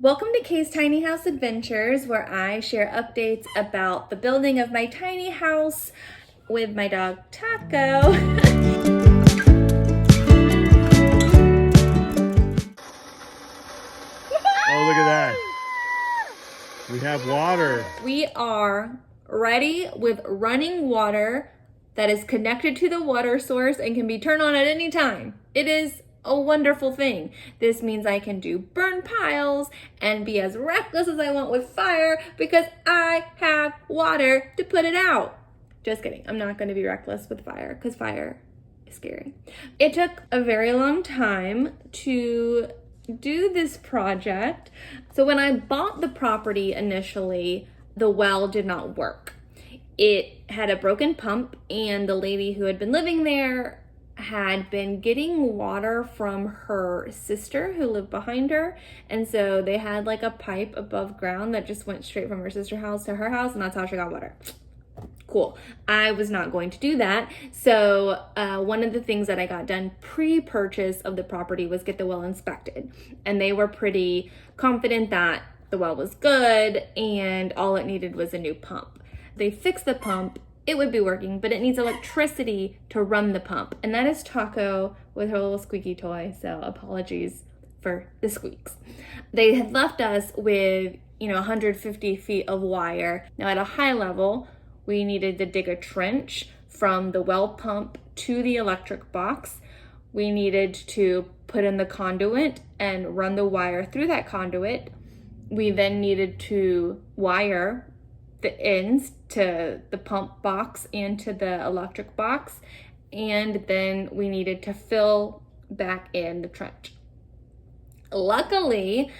Welcome to Kay's Tiny House Adventures, where I share updates about the building of my tiny house with my dog Taco. Oh, look at that. We have water. We are ready with running water that is connected to the water source and can be turned on at any time. It is a wonderful thing. This means I can do burn piles and be as reckless as I want with fire because I have water to put it out. Just kidding. I'm not going to be reckless with fire because fire is scary. It took a very long time to do this project. So when I bought the property initially, the well did not work. It had a broken pump, and the lady who had been living there had been getting water from her sister who lived behind her. And so they had like a pipe above ground that just went straight from her sister's house to her house, and that's how she got water. Cool. I was not going to do that. So one of the things that I got done pre-purchase of the property was get the well inspected. And they were pretty confident that the well was good and all it needed was a new pump. They fixed the pump. It would be working, but it needs electricity to run the pump. And that is Taco with her little squeaky toy. So apologies for the squeaks. They had left us with, 150 feet of wire. Now at a high level, we needed to dig a trench from the well pump to the electric box. We needed to put in the conduit and run the wire through that conduit. We then needed to wire the ends to the pump box and to the electric box. And then we needed to fill back in the trench. Luckily,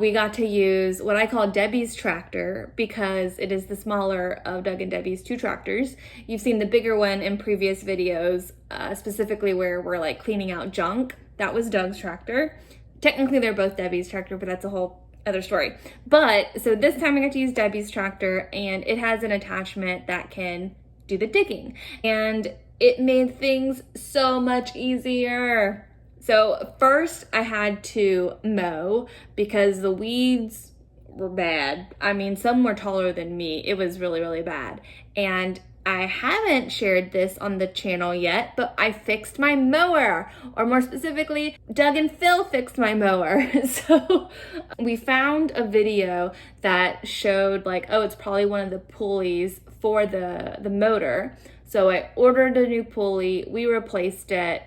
we got to use what I call Debbie's tractor because it is the smaller of Doug and Debbie's two tractors. You've seen the bigger one in previous videos, specifically where we're like cleaning out junk. That was Doug's tractor. Technically, they're both Debbie's tractor, but that's a whole other story. But so this time I got to use Debbie's tractor, and it has an attachment that can do the digging. And it made things so much easier. So first I had to mow because the weeds were bad. I mean, some were taller than me. It was really, really bad. And I haven't shared this on the channel yet, but I fixed my mower, or more specifically, Doug and Phil fixed my mower. So we found a video that showed like, oh, it's probably one of the pulleys for the motor. So I ordered a new pulley, we replaced it.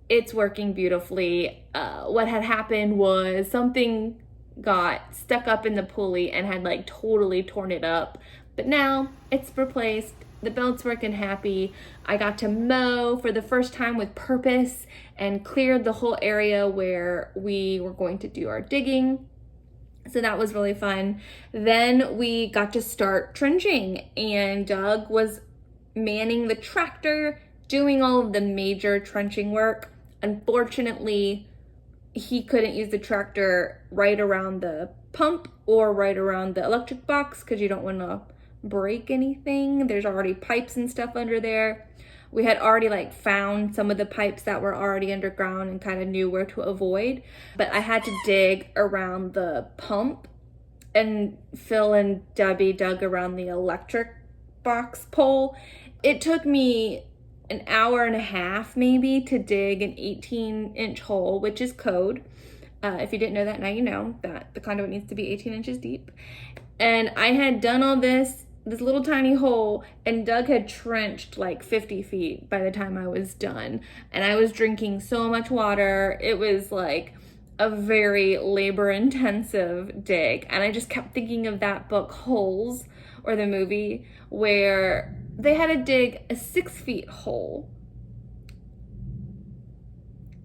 It's working beautifully. What had happened was something got stuck up in the pulley and had like totally torn it up. But now it's replaced. The belt's working happy. I got to mow for the first time with purpose and cleared the whole area where we were going to do our digging. So that was really fun. Then we got to start trenching, and Doug was manning the tractor, doing all of the major trenching work. Unfortunately, he couldn't use the tractor right around the pump or right around the electric box because you don't want to break anything. There's already pipes and stuff under there. We had already found some of the pipes that were already underground and kind of knew where to avoid. But I had to dig around the pump, and Phil and Debbie dug around the electric box pole. It took me an hour and a half maybe to dig an 18-inch hole, which is code. If you didn't know that, now you know that the conduit needs to be 18 inches deep. And I had done all this little tiny hole, and Doug had trenched like 50 feet by the time I was done. And I was drinking so much water. It was like a very labor-intensive dig. And I just kept thinking of that book, Holes, or the movie, where they had to dig a 6 feet hole.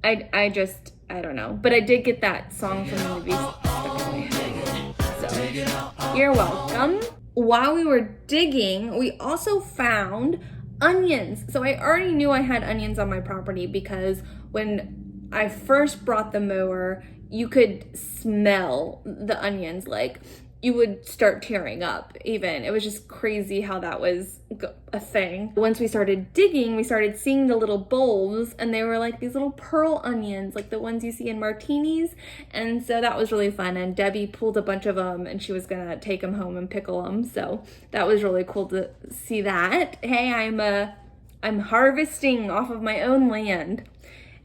I don't know. But I did get that song from the movie stuck in my head. So, you're welcome. While we were digging, we also found onions. So I already knew I had onions on my property because when I first brought the mower, you could smell the onions. Like, you would start tearing up even. It was just crazy how that was a thing. Once we started digging, we started seeing the little bulbs, and they were like these little pearl onions, like the ones you see in martinis. And so that was really fun. And Debbie pulled a bunch of them, and she was gonna take them home and pickle them. So that was really cool to see that. Hey, I'm harvesting off of my own land.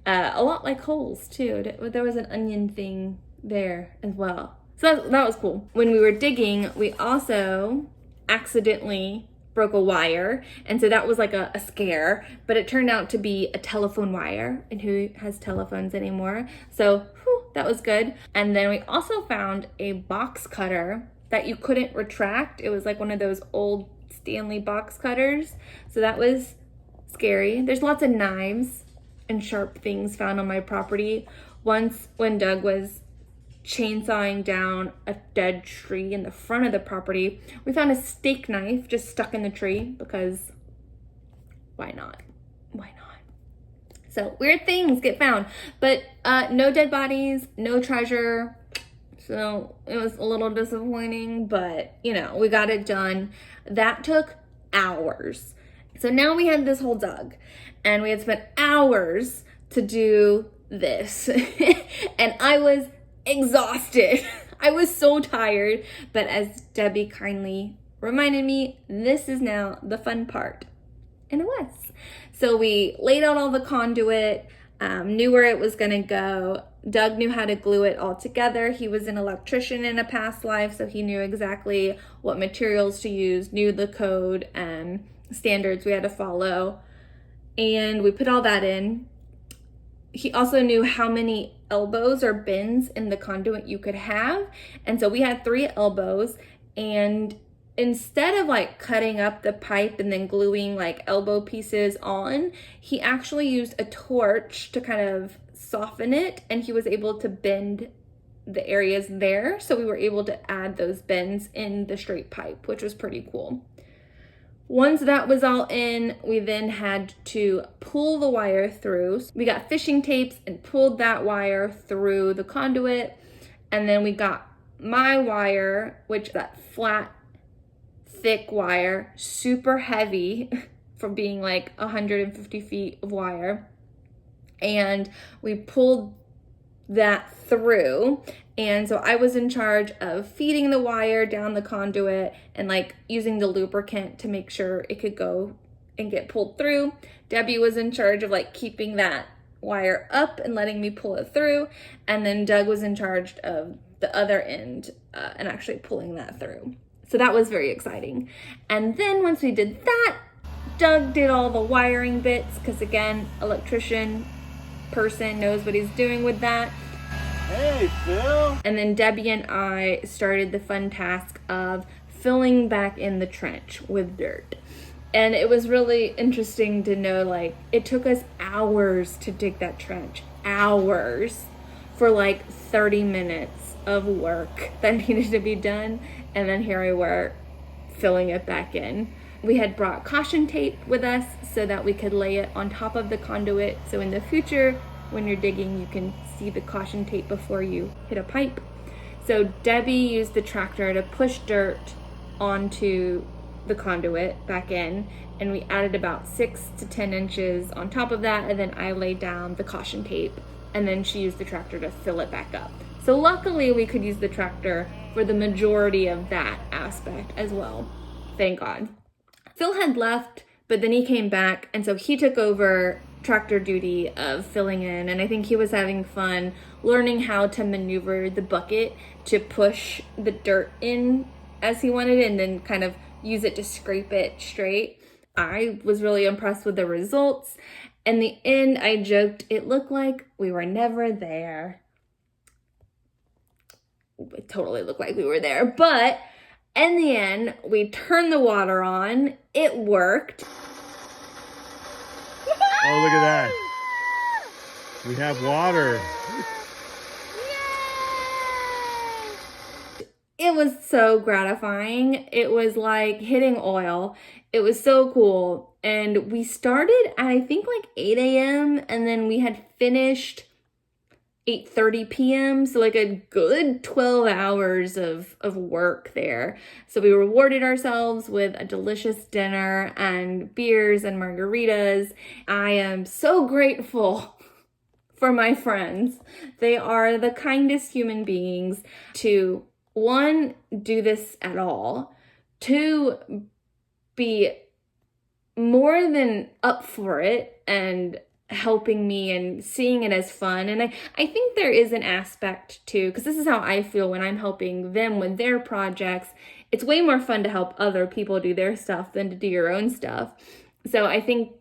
A lot like holes too. There was an onion thing there as well. So that was cool. When we were digging, we also accidentally broke a wire. And so that was like a scare, but it turned out to be a telephone wire. And who has telephones anymore? So that was good. And then we also found a box cutter that you couldn't retract. It was like one of those old Stanley box cutters. So that was scary. There's lots of knives and sharp things found on my property. Once when Doug was chainsawing down a dead tree in the front of the property, we found a steak knife just stuck in the tree because why not? So weird things get found, but no dead bodies, no treasure. So it was a little disappointing, but you know, we got it done. That took hours. So now we had this whole dug, and we had spent hours to do this. And I was exhausted. I was so tired, but as Debbie kindly reminded me, this is now the fun part. And it was. So we laid out all the conduit, knew where it was gonna go. Doug knew how to glue it all together. He was an electrician in a past life, so he knew exactly what materials to use, knew the code and standards we had to follow. And we put all that in. He also knew how many elbows or bends in the conduit you could have. And so we had 3 elbows, and instead of like cutting up the pipe and then gluing like elbow pieces on, he actually used a torch to kind of soften it, and he was able to bend the areas there. So we were able to add those bends in the straight pipe, which was pretty cool. Once that was all in, we then had to pull the wire through. We got fishing tapes and pulled that wire through the conduit. And then we got my wire, which that flat, thick wire, super heavy from being like 150 feet of wire. And we pulled that through. And so I was in charge of feeding the wire down the conduit and like using the lubricant to make sure it could go and get pulled through. Debbie was in charge of like keeping that wire up and letting me pull it through. And then Doug was in charge of the other end and actually pulling that through. So that was very exciting. And then once we did that, Doug did all the wiring bits because again, electrician person knows what he's doing with that. Hey, Phil. And then Debbie and I started the fun task of filling back in the trench with dirt. And it was really interesting to know, like, it took us hours to dig that trench. Hours for like 30 minutes of work that needed to be done. And then here we were filling it back in. We had brought caution tape with us so that we could lay it on top of the conduit. So in the future, when you're digging, you can see the caution tape before you hit a pipe. So Debbie used the tractor to push dirt onto the conduit back in, and we added about 6 to 10 inches on top of that, and then I laid down the caution tape, and then she used the tractor to fill it back up. So luckily we could use the tractor for the majority of that aspect as well. Thank God. Phil had left, but then he came back, and so he took over tractor duty of filling in, and I think he was having fun learning how to maneuver the bucket to push the dirt in as he wanted it and then kind of use it to scrape it straight. I was really impressed with the results. In the end, I joked it looked like we were never there. It totally looked like we were there, but in the end, we turned the water on. It worked. Oh, look at that. We have water. It was so gratifying. It was like hitting oil. It was so cool. And we started at, I think, like 8 a.m. and then we had finished 8:30 p.m. So like a good 12 hours of work there. So we rewarded ourselves with a delicious dinner and beers and margaritas. I am so grateful for my friends. They are the kindest human beings to, one, do this at all, two, be more than up for it and helping me and seeing it as fun. And I think there is an aspect too, because this is how I feel when I'm helping them with their projects. It's way more fun to help other people do their stuff than to do your own stuff. So I think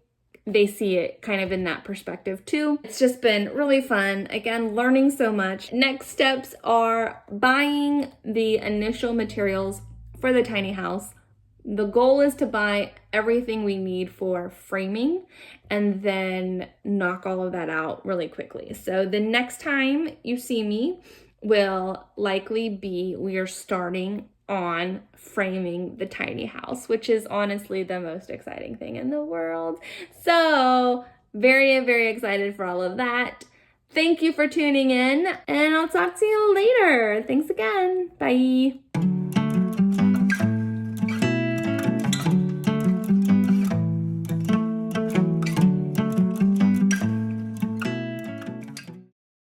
they see it kind of in that perspective too. It's just been really fun. Again, learning so much. Next steps are buying the initial materials for the tiny house. The goal is to buy everything we need for framing and then knock all of that out really quickly. So the next time you see me will likely be we are starting on framing the tiny house, which is honestly the most exciting thing in the world. So very, very excited for all of that. Thank you for tuning in, and I'll talk to you later. Thanks again. Bye.